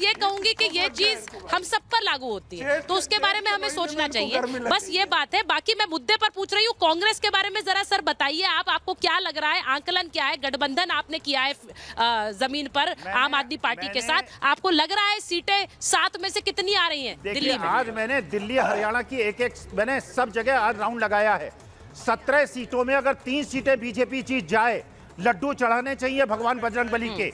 ये कहूंगी कि ये चीज हम सब पर लागू होती है, तो उसके बारे में हमें सोचना चाहिए, बस ये बात है। बाकी मैं मुद्दे पर पूछ रही हूँ, कांग्रेस के बारे में जरा सर बताइए, आपको क्या लग रहा है, आंकलन क्या है? गठबंधन आपने किया है जमीन पर आम आदमी पार्टी के साथ, आपको लग रहा है सीटें 7 में से कितनी आ रही हैं दिल्ली में? आज मैंने दिल्ली हरियाणा की एक मैंने सब जगह आज राउंड लगाया है। 17 सीटों में अगर 3 सीटें बीजेपी जीत जाए, लड्डू चढ़ाने चाहिए भगवान बजरंगबली के।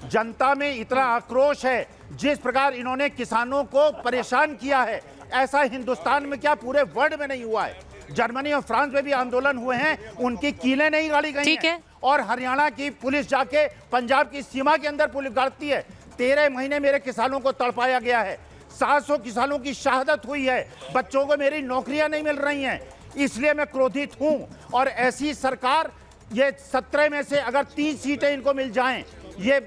जनता में इतना आक्रोश है, जिस प्रकार इन्होंने किसानों को परेशान किया है, ऐसा हिंदुस्तान में क्या पूरे वर्ल्ड में नहीं हुआ है। जर्मनी और फ्रांस में भी आंदोलन हुए हैं, उनकी कीलें नहीं गाड़ी गई हैं। और हरियाणा की पुलिस जाके पंजाब की सीमा के अंदर पुलिस गाड़ती है। 13 महीने मेरे किसानों को तड़पाया गया है, 700 किसानों की शहादत हुई है, बच्चों को मेरी नौकरियां नहीं मिल रही हैं, इसलिए मैं क्रोधित हूं। और ऐसी सरकार, ये 17 में से अगर 3 सीटें इनको मिल जाएं, ये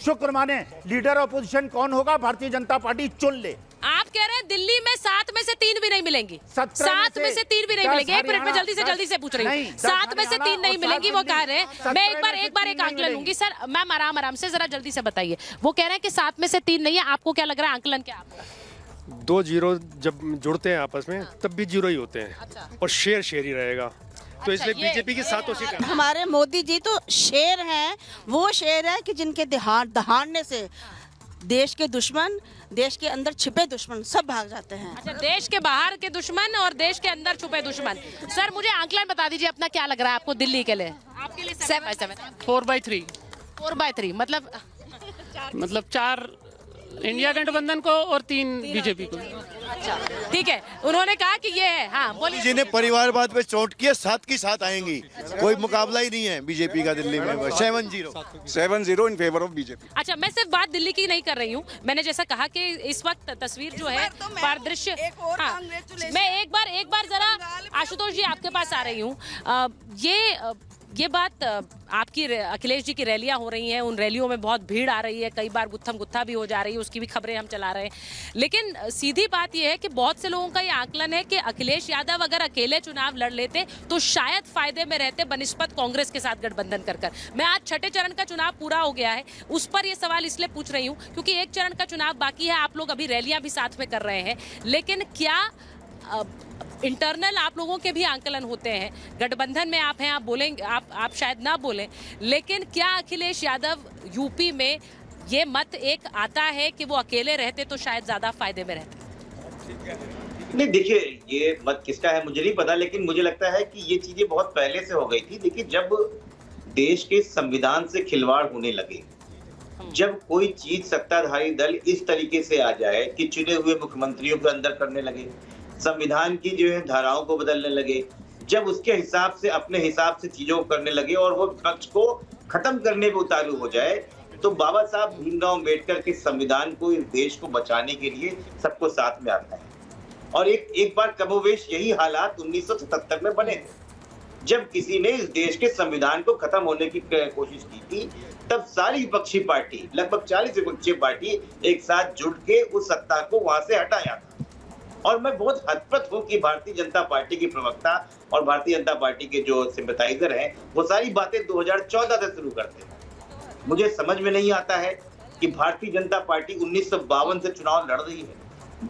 शुक्र माने। लीडर ऑपोजिशन कौन होगा, भारतीय जनता पार्टी चुन ले। आप कह रहे हैं दिल्ली में 7 में से 3 भी नहीं मिलेंगी, 7 में से 3 भी नहीं मिलेंगी। एक मिनट में जल्दी से पूछ रही हूँ, 7 में से 3 नहीं मिलेंगी, वो कह रहे हैं। मैं एक बार एक आंकलन लूंगी सर, मैम आराम से जरा जल्दी से बताइए। वो कह रहे हैं कि 7 में से 3 नहीं है, आपको क्या लग रहा है, आंकलन क्या आपका? 2 जीरो जब जुड़ते हैं आपस में तब भी जीरो ही होते हैं। अच्छा। और शेर ही रहेगा, तो इसलिए बीजेपी की 7 सीटें। हमारे मोदी जी तो शेर हैं, वो शेर है कि जिनके दहाड़ने से देश के दुश्मन, देश के अंदर छिपे दुश्मन सब भाग जाते हैं। अच्छा, देश के बाहर के दुश्मन और देश के अंदर छुपे दुश्मन। सर मुझे आंकलन बता दीजिए अपना, क्या लग रहा है आपको दिल्ली के लिए? आपके लिए 4/3 4/3 मतलब 4 इंडिया गठबंधन को और 3 बीजेपी को। अच्छा ठीक है, उन्होंने कहा कि ये है। हाँ बोलिए। जिन्हें परिवारवाद पे चोट किया 7 की 7 आएंगी, कोई मुकाबला ही नहीं है बीजेपी का दिल्ली में। 7-0 इन फेवर ऑफ बीजेपी। अच्छा, मैं सिर्फ बात दिल्ली की नहीं कर रही हूँ, मैंने जैसा कहा कि इस वक्त तस्वीर जो है परिदृश्य। हाँ, मैं एक बार जरा आशुतोष जी आपके पास आ रही हूँ। ये बात आपकी अखिलेश जी की रैलियां हो रही हैं, उन रैलियों में बहुत भीड़ आ रही है, कई बार गुत्थम गुत्था भी हो जा रही है, उसकी भी खबरें हम चला रहे हैं। लेकिन सीधी बात यह है कि बहुत से लोगों का ये आकलन है कि अखिलेश यादव अगर अकेले चुनाव लड़ लेते तो शायद फायदे में रहते बनिस्बत कांग्रेस के साथ गठबंधन कर। मैं आज 6ठे चरण का चुनाव पूरा हो गया है, उस पर यह सवाल इसलिए पूछ रही हूँ क्योंकि 1 चरण का चुनाव बाकी है, आप लोग अभी रैलियां भी साथ में कर रहे हैं। लेकिन क्या इंटरनल आप लोगों के भी आंकलन होते हैं? गठबंधन में आप हैं, आप बोलेंगे, आप शायद ना बोलें, लेकिन क्या अखिलेश यादव यूपी में ये मत एक आता है कि वो अकेले रहते तो शायद ज्यादा फायदे में रहते? नहीं, देखिए ये मत किसका है मुझे नहीं पता, लेकिन मुझे लगता है कि ये चीजें बहुत पहले से हो गई थी। देखिए, जब देश के संविधान से खिलवाड़ होने लगे, जब कोई चीज सत्ताधारी दल इस तरीके से आ जाए कि चुने हुए मुख्यमंत्रियों के अंदर करने लगे, संविधान की जो है धाराओं को बदलने लगे, जब उसके हिसाब से अपने हिसाब से चीजों को करने लगे और वो विपक्ष को खत्म करने पे उतारू हो जाए, तो बाबा साहब भीमराव अम्बेडकर के संविधान को, इस देश को बचाने के लिए सबको साथ में आता है। और एक बार कमोवेश यही हालात 1977 में बने थे, जब किसी ने इस देश के संविधान को खत्म होने की कोशिश की थी। तब सारी विपक्षी पार्टी, लगभग 40 विपक्षी पार्टी एक साथ जुट के उस सत्ता को वहां से हटाया था। और मैं बहुत हतप्रत हूं कि भारतीय जनता पार्टी की प्रवक्ता और भारतीय जनता पार्टी के जो सिंपैथाइजर हैं, वो सारी बातें 2014 से शुरू करते हैं। मुझे समझ में नहीं आता है कि भारतीय जनता पार्टी 1952 से चुनाव लड़ रही है,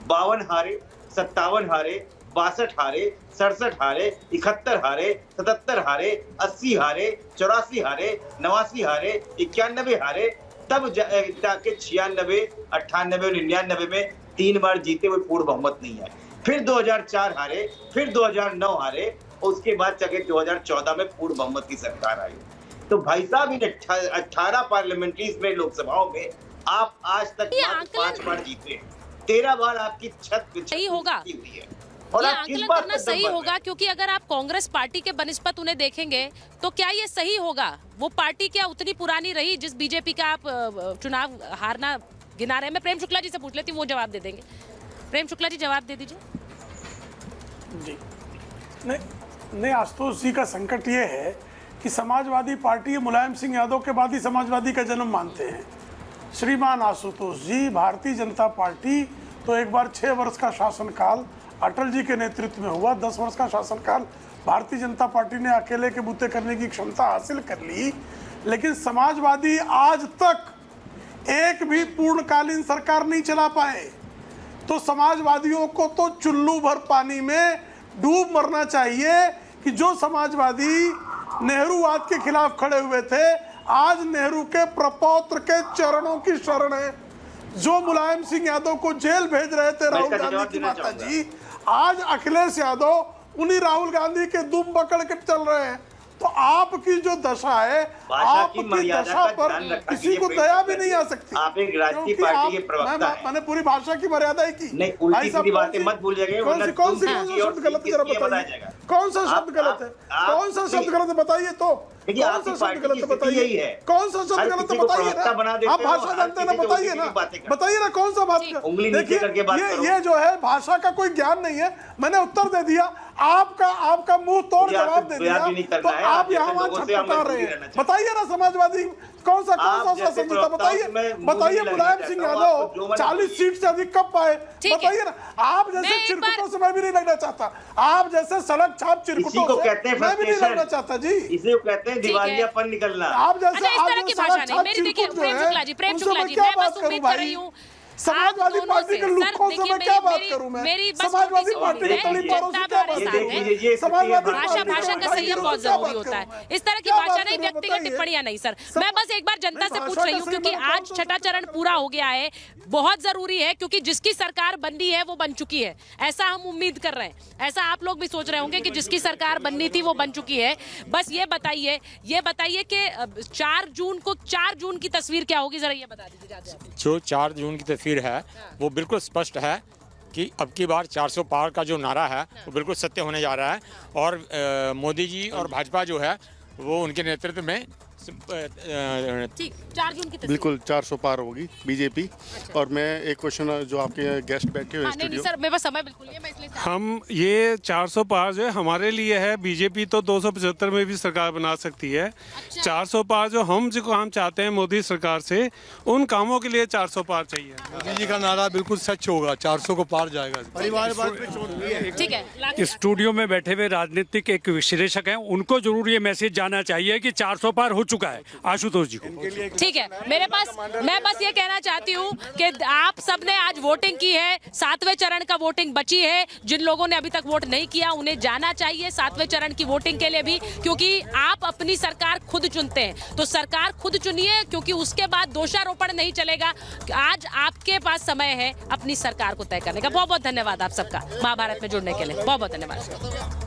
52 हारे, 57 हारे, 62 हारे, 67 हारे, 71 हारे, 77 हारे, 80 हारे, 84 हारे, 89 हारे, 91 हारे, तब जाके 96, 98 और 99 में 3 बार जीते हुए पूर्ण बहुमत नहीं है। फिर 2004 हारे, फिर 2009 हारे, और उसके बाद जाके 2014 में पूर्ण बहुमत की सरकार आई। तो भाई साहब, इन 18 पार्लियामेंट्रीज में, लोकसभाओं में आप आज तक 5 बार जीते, 13 बार आपकी छत सही होगा और ये आंकलन करना सही होगा, क्योंकि अगर आप कांग्रेस पार्टी के बनिस्बत उन्हें देखेंगे तो क्या ये सही होगा? वो पार्टी क्या उतनी पुरानी रही जिस बीजेपी का आप चुनाव हारना गिना रहे हैं? मैं प्रेम शुक्ला जी से पूछ लेती हूँ, वो जवाब दे देंगे। प्रेम शुक्ला जी जवाब दे दीजिए। जी नहीं, आशुतोष जी का संकट ये है कि समाजवादी पार्टी मुलायम सिंह यादव के बाद ही समाजवादी का जन्म मानते हैं। श्रीमान आशुतोष जी, भारतीय जनता पार्टी तो एक बार 6 वर्ष का शासनकाल अटल जी के नेतृत्व में हुआ, 10 वर्ष का शासनकाल भारतीय जनता पार्टी ने अकेले के बूते करने की क्षमता हासिल कर ली। लेकिन समाजवादी आज तक एक भी पूर्णकालीन सरकार नहीं चला पाए, तो समाजवादियों को तो चुल्लू भर पानी में डूब मरना चाहिए कि जो समाजवादी नेहरूवाद के खिलाफ खड़े हुए थे आज नेहरू के प्रपौत्र के चरणों की शरण है। जो मुलायम सिंह यादव को जेल भेज रहे थे राहुल गांधी की माता जी, आज अखिलेश यादव उन्हीं राहुल गांधी के दुम पकड़ के चल रहे हैं। तो आपकी जो दशा है, आपकी दशा पर किसी को दया भी नहीं आ सकती। आप एक राजनीतिक पार्टी के प्रवक्ता हैं। मैंने पूरी भाषा की मर्यादा ही की। नहीं, उल्टी सीधी बातें मत भूल जाइए। कौन सा शब्द गलत है जरा बताइए, कौन सा शब्द गलत है, कौन सा शब्द गलत है बताइए तो, कौन सा शब्द गलत है बताइए, कौन सा शब्द गलत है बताइए ना। आप भाषा जानते हैं ना, बताइए ना, बताइए ना कौन सा बात। देखिए ये जो है भाषा का कोई ज्ञान नहीं है। मैंने उत्तर दे दिया, आपका मुंह तोड़ जवाब दे दिया, तो आप यहाँ वहाँ छटपटा रहे हैं। बताइए ना समाजवादी कौन सा समझौता बताइए। मुलायम सिंह यादव 40 सीट से अधिक कब पाए बताइए ना। आप जैसे चिरकुटों से मैं भी नहीं लगना चाहता, आप जैसे सड़क छाप चिरकुटों से मैं भी नहीं लगना चाहता जी। इसे कहते हैं दिवालियापन निकलना। आप जैसे इस तरह की भाषा नहीं मेरी। देखिए प्रेम शुक्ला जी, मैं बस उम्मीद कर रही हूँ समाजवादी पार्टी के लुक्कों से मैं क्या बात करूं। मैं समाजवादी पार्टी के तलीबारों से क्या बात करूं। समाजवादी भाषा का संयम बहुत जरूरी होता है। इस तरह की भाषा नहीं, व्यक्तिगत टिप्पणियां नहीं सर। मैं बस एक बार जनता से पूछ रही हूँ क्योंकि आज छठा चरण पूरा हो गया है, बहुत जरूरी है क्योंकि जिसकी सरकार बननी है वो बन चुकी है, ऐसा हम उम्मीद कर रहे हैं। ऐसा आप लोग भी सोच रहे होंगे कि जिसकी सरकार बननी थी वो बन चुकी है। बस ये बताइए कि 4 जून की तस्वीर क्या होगी, जरा ये बता दीजिए। जो 4 जून की तस्वीर है वो बिल्कुल स्पष्ट है कि अब की बार 400 पार का जो नारा है वो बिल्कुल सत्य होने जा रहा है। और मोदी जी और भाजपा जो है वो उनके नेतृत्व में ठीक 4 जून की तस्वीर बिल्कुल 400 पार होगी बीजेपी। और मैं एक क्वेश्चन जो आपके गेस्ट बैठे हुए नहीं सर, मेरे पास समय बिल्कुल नहीं है, मैं इसलिए हम ये 400 पार जो है हमारे लिए है, बीजेपी तो 275 में भी सरकार बना सकती है। 400 पार जो हम चाहते हैं मोदी सरकार से, उन कामों के लिए 400 पार चाहिए। मोदी जी का नारा बिल्कुल सच होगा, 400 को पार जाएगा। ठीक है। स्टूडियो में बैठे हुए राजनीतिक एक विश्लेषक हैं, उनको जरूर ये मैसेज जाना चाहिए कि 400 पार हो चुका है आशुतोष जी को। ठीक है, मैं बस ये कहना चाहती हूँ कि आप सबने आज वोटिंग की है, 7वें चरण का वोटिंग बची है। जिन लोगों ने अभी तक वोट नहीं किया उन्हें जाना चाहिए 7वें चरण की वोटिंग के लिए भी, क्योंकि आप अपनी सरकार खुद चुनते हैं। तो सरकार खुद चुनिए, क्योंकि उसके बाद दोषारोपण नहीं चलेगा। आज आपके पास समय है अपनी सरकार को तय करने का। बहुत बहुत धन्यवाद आप सबका महाभारत में जुड़ने के लिए, बहुत बहुत धन्यवाद।